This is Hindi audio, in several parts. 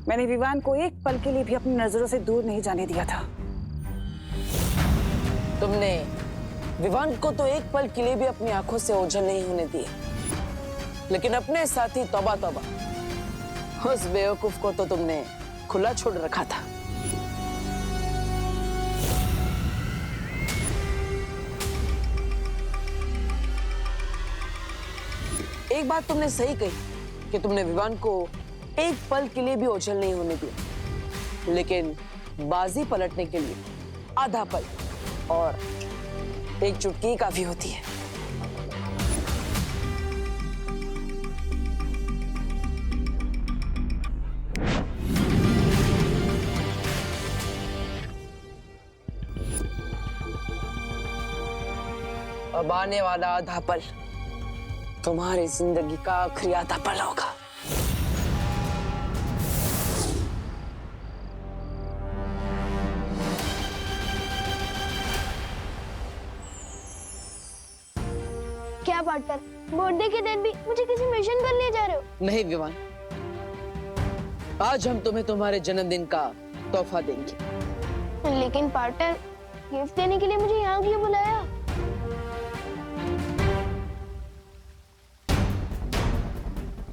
मैंने विवान को एक पल के लिए भी अपनी नजरों से दूर नहीं जाने दिया था। तुमने विवान को तो एक पल के लिए भी अपनी आंखों से ओझल नहीं होने दिए, लेकिन अपने साथी तौबा तौबा, उस बेवकूफ को तो तुमने खुला छोड़ रखा था। एक बात तुमने सही कही कि तुमने विवान को एक पल के लिए भी ओझल नहीं होने दिया, लेकिन बाजी पलटने के लिए आधा पल और एक चुटकी काफी होती है। अब आने वाला आधा पल तुम्हारी जिंदगी का आखिरी आधा पल होगा। क्या पार्टनर, बर्थडे के दिन भी मुझे किसी मिशन पर ले जा रहे हो? नहीं विवान, आज हम तुम्हें तुम्हारे जन्मदिन का तोहफा देंगे। लेकिन पार्टनर, गिफ्ट देने के लिए मुझे यहाँ क्यों बुलाया?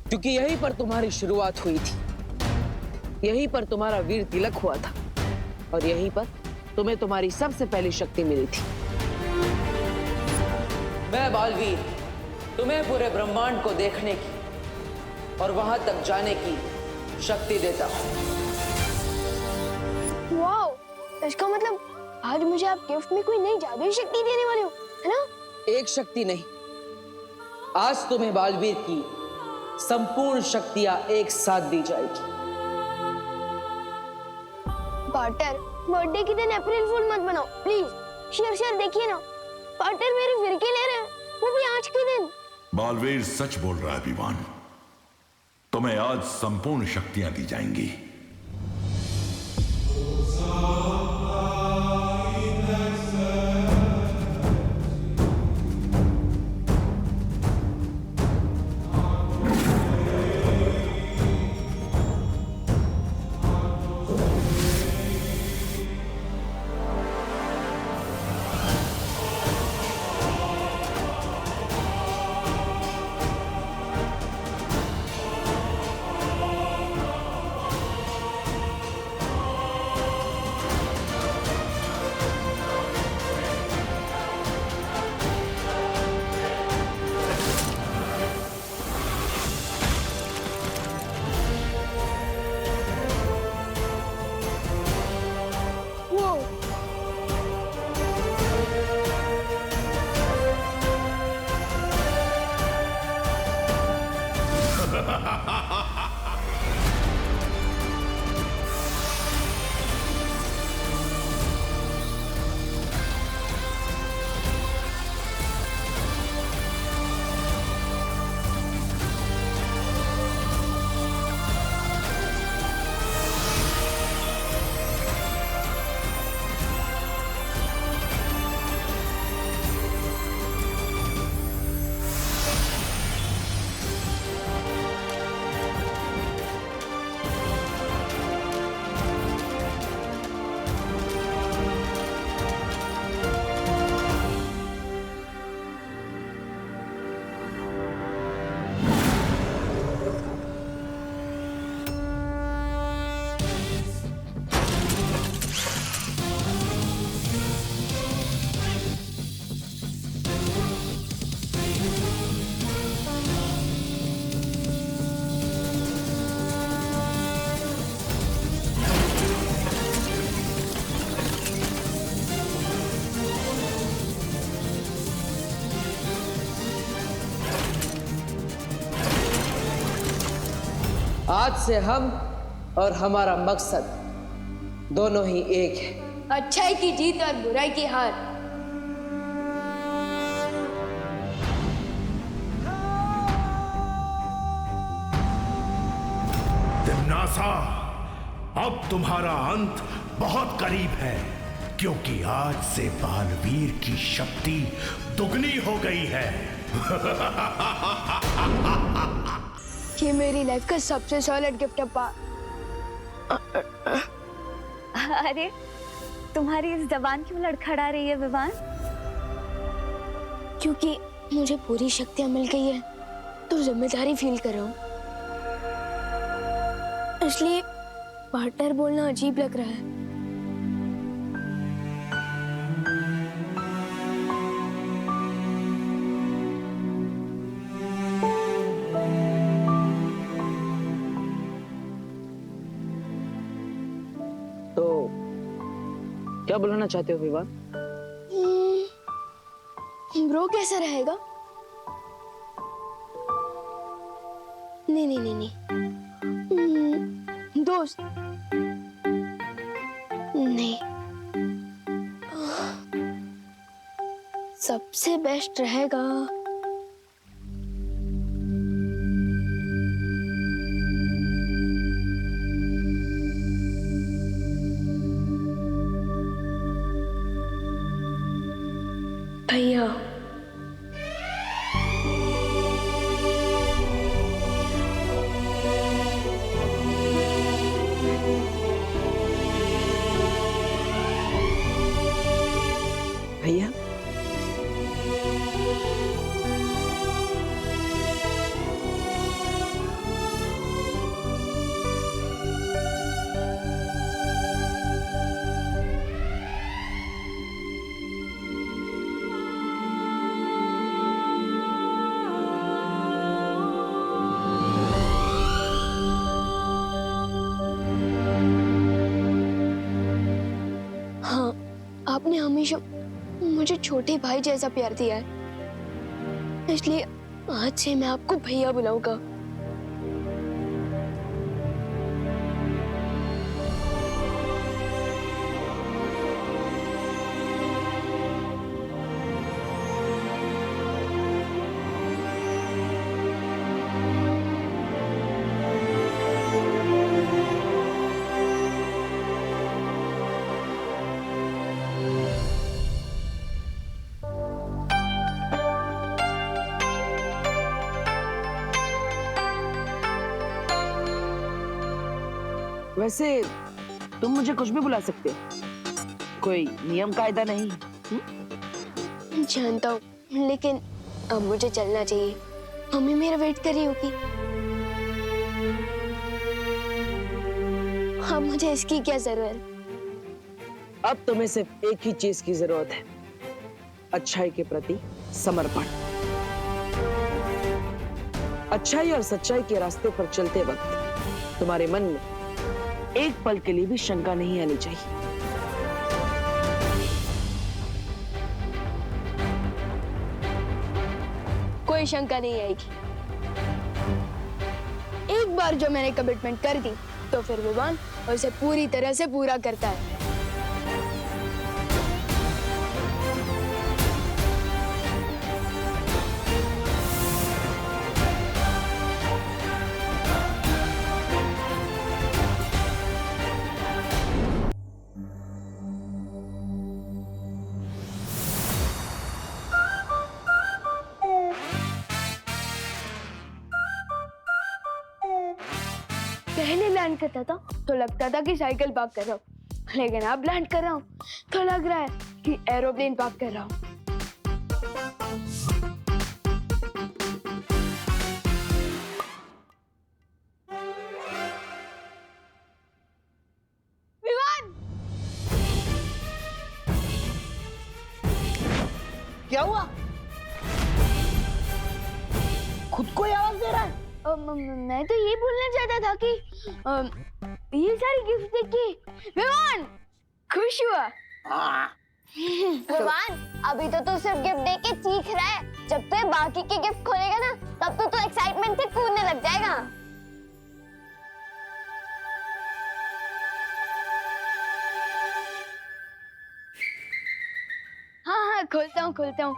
क्योंकि यहीं पर तुम्हारी शुरुआत हुई थी, यहीं पर तुम्हारा वीर तिलक हुआ था, और यहीं पर तुम्हें तुम्हारी सबसे पहली शक्ति मिली थी। मैं बालवीर तुम्हें पूरे ब्रह्मांड को देखने की और वहां तक जाने की शक्ति देता हूं। वाओ, इसका मतलब आज मुझे आप गिफ्ट में कोई नई जादुई शक्ति देने वाले हो, है ना? एक शक्ति नहीं, आज तुम्हें बालवीर की संपूर्ण शक्तियां एक साथ दी जाएगी। पार्टनर, बर्थडे के दिन अप्रैल फूल मत बनाओ प्लीज। शेर देखिए ना, पार्टनर मेरी फिरकी ले रहे हैं, वो भी आज के दिन। बालवीर सच बोल रहा है विवान, तुम्हें आज संपूर्ण शक्तियां दी जाएंगी। आज से हम और हमारा मकसद दोनों ही एक है। अच्छाई की जीत और बुराई की हार। तिम्नासा, अब तुम्हारा अंत बहुत करीब है, क्योंकि आज से बालवीर की शक्ति दुगनी हो गई है। ये मेरी लाइफ का सबसे सॉलिड गिफ्ट है पा। अरे तुम्हारी इस जबान क्यों लड़खड़ा रही है विवान? क्योंकि मुझे पूरी शक्तियां मिल गई है तो जिम्मेदारी फील कर रहा हूँ, इसलिए पार्टनर बोलना अजीब लग रहा है। तो क्या बुलाना चाहते हो विवान? ब्रो कैसा रहेगा? नहीं नहीं नहीं नहीं, दोस्त नहीं, सबसे बेस्ट रहेगा भैया। भैया हाँ, आपने हमेशा मुझे छोटे भाई जैसा प्यार दिया है, इसलिए आज से मैं आपको भैया बुलाऊंगा। वैसे तुम मुझे कुछ भी बुला सकते हो, कोई नियम कायदा नहीं। जानता हूँ, लेकिन अब मुझे चलना चाहिए, मम्मी मेरा वेट कर रही होगी। अब मुझे इसकी क्या जरूरत? अब तुम्हें सिर्फ एक ही चीज की जरूरत है, अच्छाई के प्रति समर्पण। अच्छाई और सच्चाई के रास्ते पर चलते वक्त तुम्हारे मन में एक पल के लिए भी शंका नहीं आनी चाहिए। कोई शंका नहीं आएगी। एक बार जो मैंने कमिटमेंट कर दी तो फिर विवान उसे पूरी तरह से पूरा करता है। पहले लैंड करता था तो लगता था कि साइकिल पार्क कर रहा हूँ, लेकिन अब लैंड कर रहा हूँ तो लग रहा है कि एरोप्लेन पार्क कर रहा हूँ। विवान! क्या हुआ? खुद को ही आवाज दे रहा है? मैं तो ये बोलना चाहता था कि ये सारी गिफ्ट देख के विवान खुश हुआ। विवान, अभी तो तू सिर्फ गिफ्ट देके चीख रहा है, जब तू बाकी के गिफ्ट खोलेगा ना तब तो तू एक्साइटमेंट से कूदने लग जाएगा। हाँ हाँ खोलता हूँ,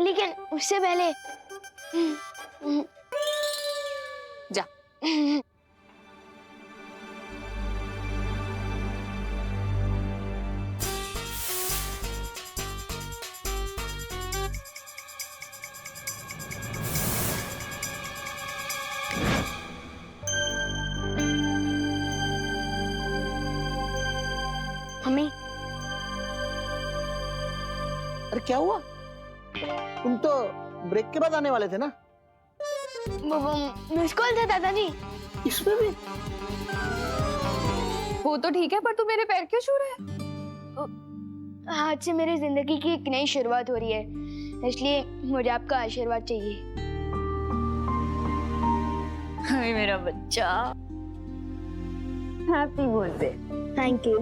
लेकिन उससे पहले जा। मम्मी। अरे क्या हुआ? तुम तो ब्रेक के बाद आने वाले थे ना? मिस कॉल था दादाजी। इसमें भी? वो तो ठीक है, पर तू मेरे पैर क्यों छू रहा है? आज से मेरी जिंदगी की एक नई शुरुआत हो रही है, इसलिए मुझे आपका आशीर्वाद चाहिए। हाय मेरा बच्चा, happy birthday. Thank you.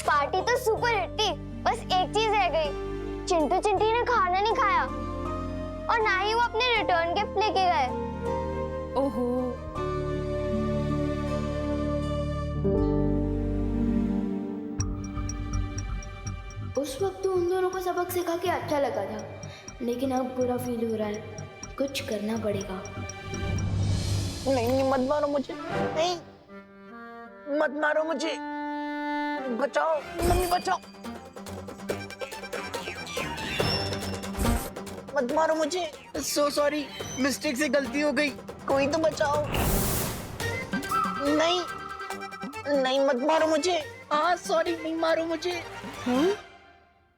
Party तो सुपर हिट थी, बस एक चीज रह गई। चिंटू चिंटी ने खाना नहीं खाया और ना ही वो अपने रिटर्न गिफ्ट लेके गए। ओहो, उस वक्त तो उन दोनों को सबक सिखा के अच्छा लगा था, लेकिन अब बुरा फील हो रहा है। कुछ करना पड़ेगा। नहीं, मत मारो मुझे, नहीं, मत मारो मुझे, बचाओ मम्मी, बचाओ, मत मारो मुझे। सो सॉरी, मिस्टेक से गलती हो गई, कोई तो बचाओ। नहीं नहीं, मत मारो मुझे। हाँ सॉरी, नहीं मारो मुझे।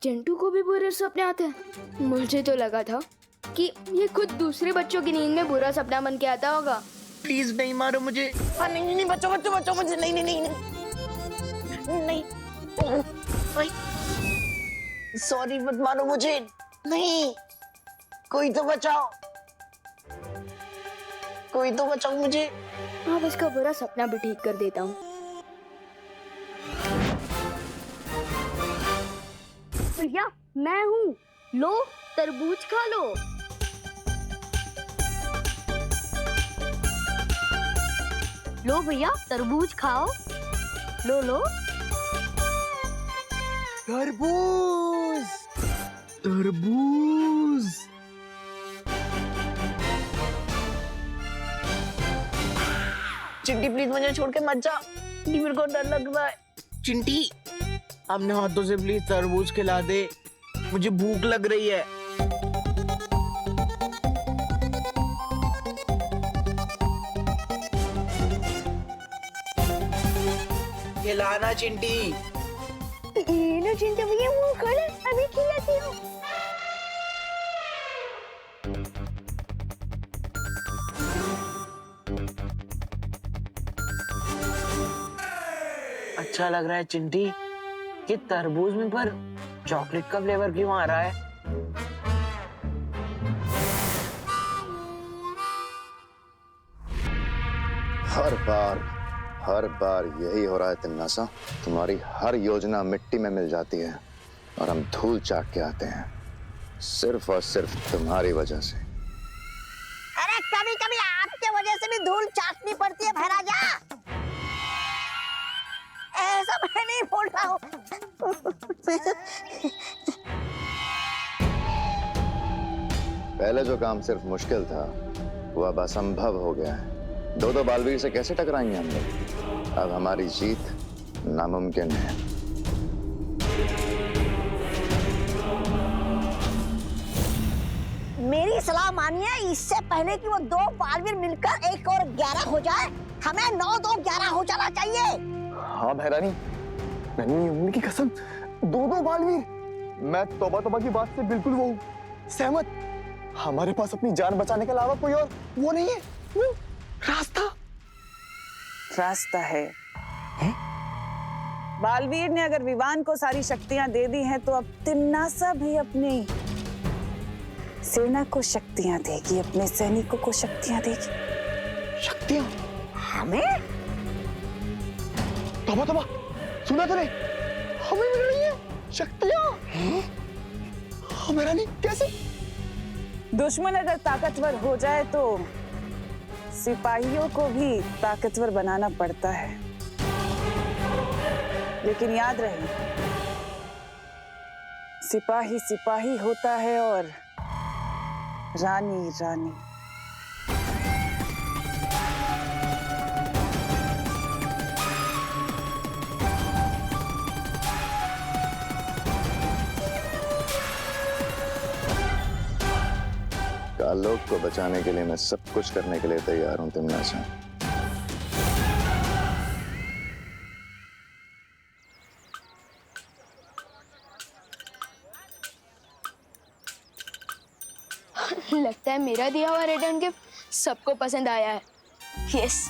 चिंटू को भी बुरे सपने आते हैं? मुझे तो लगा था कि ये खुद दूसरे बच्चों की नींद में बुरा सपना बन के आता होगा। प्लीज नहीं मारो मुझे। हाँ नहीं नहीं, बचाओ बचाओ बचाओ मुझे। नहीं नहीं नहीं नहीं, नहीं, सॉरी, मत मारो मुझे। नहीं, कोई तो बचाओ, कोई तो बचाओ मुझे। अब इसका बुरा सपना भी ठीक कर देता हूँ। भैया मैं हूँ, लो तरबूज खा लो। लो भैया तरबूज खाओ, लो लो। तरबूज, तरबूज। चिंटी प्लीज मुझे छोड़ के मत जा, मेरे को डर लग रहा है। चिंटी अपने हाथों से प्लीज तरबूज खिला दे, मुझे भूख लग रही है। खिलाना चिंटी। ये लो चिंटू भैया, मुंह खोलो, अभी खिलाती हूँ। अच्छा लग रहा है चिंटी, कि तरबूज में पर चॉकलेट का फ्लेवर क्यों आ रहा है? हर बार यही हो रहा है तिन्नासा। तुम्हारी हर योजना मिट्टी में मिल जाती है और हम धूल चाट के आते हैं, सिर्फ और सिर्फ तुम्हारी वजह से। अरे कभी कभी आपके वजह से भी धूल चाटनी पड़ती है भैराजा। ऐसा मैं नहीं बोल रहा हूँ। पहले जो काम सिर्फ मुश्किल था वो अब असंभव हो गया है। दो बालवीर से कैसे टकराएंगे हम लोग? अब हमारी जीत नामुमकिन है। मेरी सलाह मानिए, इससे पहले कि वो दो बालवीर मिलकर 1 और 11 हो जाए, हमें 9 2 11 हो जाना चाहिए। हाँ भैरानी, नन्ही उम्मी की कसम, 2 बालवीर। मैं तौबा की बात से बिल्कुल वो सहमत। हमारे पास अपनी जान बचाने के अलावा कोई और वो नहीं है, वो रास्ता है? बालवीर ने अगर विवान को सारी शक्तियां दे दी हैं, तो अब तिन्नासा भी अपनी सेना को शक्तियां देगी, अपने सैनिकों को शक्तियां देगी। शक्तियां? हमें? तौबा, सुना तूने? हमें मिल रही है शक्तियां। हाँ भैरानी, कैसे? दुश्मन अगर ताकतवर हो जाए तो सिपाहियों को भी ताकतवर बनाना पड़ता है, लेकिन याद रहे, सिपाही सिपाही होता है और रानी रानी। कालोक को बचाने के लिए मैं सब कुछ करने के लिए तैयार हूं तिन्नासा। लगता है मेरा दिया हुआ रिटर्न गिफ्ट सबको पसंद आया है। यस।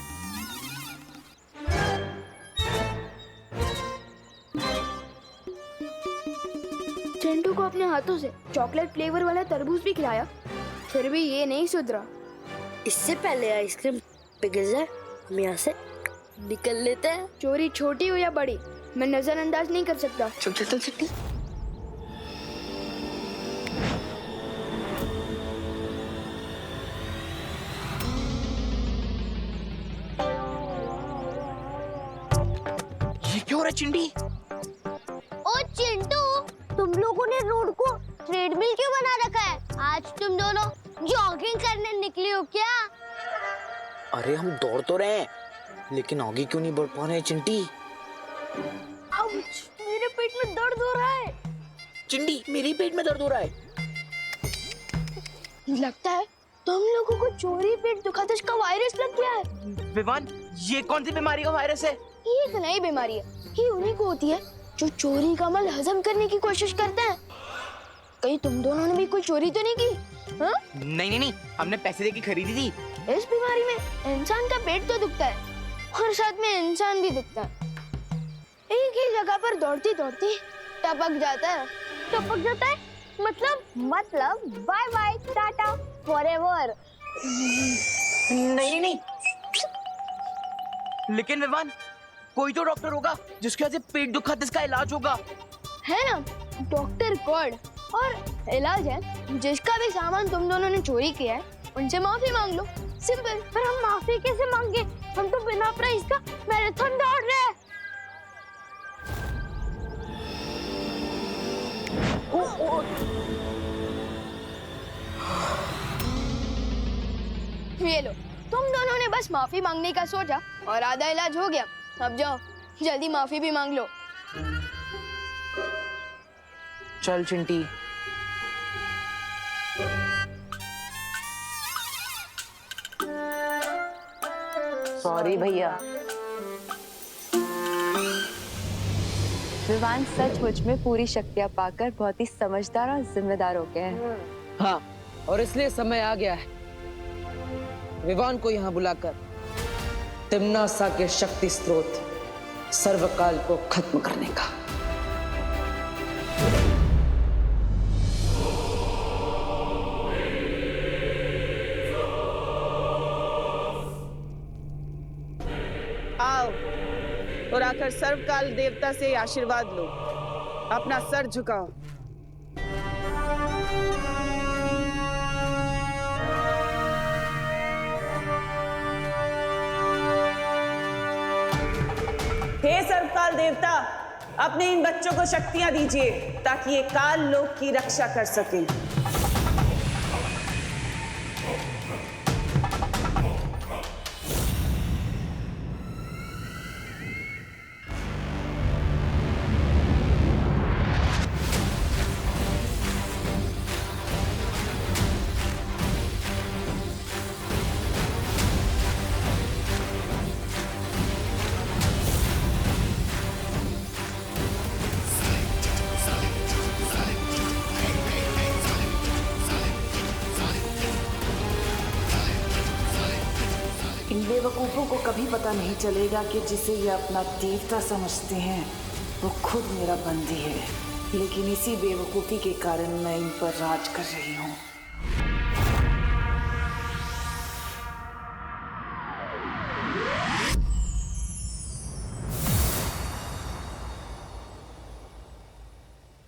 चिंटू को अपने हाथों से चॉकलेट फ्लेवर वाला तरबूज भी खिलाया, फिर भी ये नहीं सुधरा। इससे पहले आइसक्रीम पिघल जाए हम यहाँ से निकल लेते हैं। चोरी छोटी हो या बड़ी, मैं नजरअंदाज नहीं कर सकता। चल चल चल चल। ये क्यों हो रहा है चिंटी? ओ चिंटू, तुम लोगों ने रोड को ट्रेडमिल क्यों बना रखा है? आज तुम दोनों जॉगिंग करने निकले हो क्या? अरे हम दौड़ तो रहे हैं, लेकिन आगे क्यों नहीं बढ़ पा रहे हैं चिंटी? मेरे पेट में दर्द हो रहा है। चिंटी, मेरे पेट में दर्द हो रहा है। लगता है तुम लोगों को चोरी पेट दुखाते का वायरस लग गया है। विवान, ये कौन सी बीमारी का वायरस है? ये एक नई बीमारी है, ये उन्हीं को होती है जो चोरी का माल हजम करने की कोशिश करते हैं। कहीं तुम दोनों ने भी कोई चोरी तो नहीं की? हाँ? नहीं, हमने पैसे देके खरीदी थी। इस बीमारी में इंसान का पेट तो दुखता है और साथ में इंसान भी दुखता है। एक ही जगह पर दौड़ती दौड़ती टपक जाता है। टपक जाता है? मतलब बाय बाय टाटा फॉरएवर। नहीं। लेकिन विवान, कोई तो डॉक्टर होगा जिसके वजह से पेट दुखा जिसका इलाज होगा। है ना, डॉक्टर कॉड, और इलाज है जिसका भी सामान तुम दोनों ने चोरी किया है उनसे माफी मांग लो। सिंपल। पर हम माफी कैसे मांगे? हम तो बिना प्राइस का मैराथन दौड़ रहे हैं। ये लो, तुम दोनों ने बस माफी मांगने का सोचा और आधा इलाज हो गया। अब जाओ जल्दी माफी भी मांग लो। चल चिंटी। सॉरी भैया। विवान सचमुच में पूरी शक्तियां पाकर बहुत ही समझदार और जिम्मेदार हो गए हैं। हाँ, और इसलिए समय आ गया है विवान को यहाँ बुलाकर तिम्नासा के शक्ति स्रोत सर्वकाल को खत्म करने का। आओ और आकर सर्वकाल देवता से आशीर्वाद लो। अपना सर झुकाओ। हे सर्वकाल देवता, अपने इन बच्चों को शक्तियां दीजिए ताकि ये काल लोक की रक्षा कर सकें। इन बेवकूफ़ों को कभी पता नहीं चलेगा कि जिसे ये अपना देवता समझते हैं वो खुद मेरा बंदी है। लेकिन इसी बेवकूफ़ी के कारण मैं इन पर राज कर रही हूँ।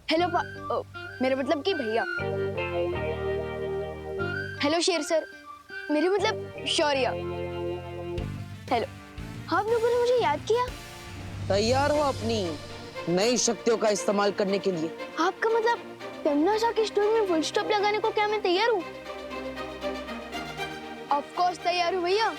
हेलो मेरा मतलब कि भैया। हेलो शेर सर, मेरे मतलब शौर्य। हेलो, आप लोगों ने मुझे याद किया? तैयार हो अपनी नई शक्तियों का इस्तेमाल करने के लिए? आपका मतलब तिम्नासा की स्टोरी में फुल स्टॉप लगाने को क्या मैं तैयार हूँ? ऑफ कोर्स तैयार हूँ भैया।